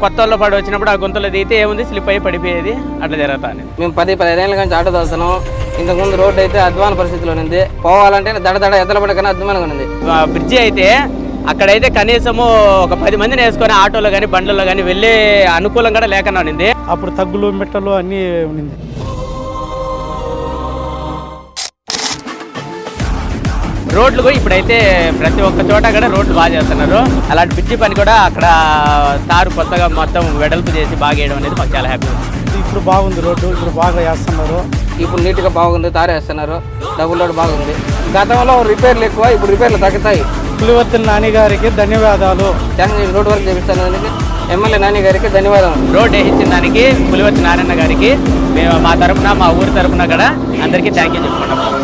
కొత్త వాళ్ళు పడి వచ్చినప్పుడు ఆ గుంతలో దిగితే ఏముంది స్లిప్ అయ్యి పడిపోయేది, అట్లా జరుగుతుంది. మేము 10-15 ఏళ్ళ నుంచి ఆటో తోలుతున్నాం. ఇంతకుముందు రోడ్డు అయితే అధ్వాన పరిస్థితిలో ఉంది. పోవాలంటే దడ ఎద్దలపడ కన్నా అధ్వానంగా ఉంది. బ్రిడ్జి అయితే అక్కడైతే కనీసము ఒక 10 మందిని వేసుకొని ఆటోలో కానీ బండ్లలో కానీ వెళ్ళే అనుకూలం కూడా లేకుండా ఉండింది. అప్పుడు తగ్గులు మిట్టలు అన్నీ ఉండింది. రోడ్లు ఇప్పుడైతే ప్రతి ఒక్క చోట కూడా రోడ్లు బాగా చేస్తున్నారు. అలాంటి బ్రిడ్జి పని కూడా అక్కడ తారు కొత్తగా మొత్తం వెడల్పు చేసి బాగా వేయడం అనేది మాకు చాలా హ్యాపీ. ఇప్పుడు బాగుంది రోడ్డు, ఇప్పుడు బాగా వేస్తున్నారు. ఇప్పుడు నీట్గా బాగుంది, తారేస్తున్నారు. డబుల్ రోడ్ బాగుంది. గతంలో రిపేర్లు ఎక్కువ, ఇప్పుడు రిపేర్లు తగ్గుతాయి. పులివర్తి నాని గారికి ధన్యవాదాలు. రోడ్ వర్క్ చేపిస్తాను దానికి ఎమ్మెల్యే నాని గారికి ధన్యవాదాలు. రోడ్ వేయించిన దానికి పులివర్తి నారాయణ గారికి మేము మా తరఫున, మా ఊరి తరఫున కూడా అందరికీ థ్యాంక్ యూ చెప్పుకుంటాం.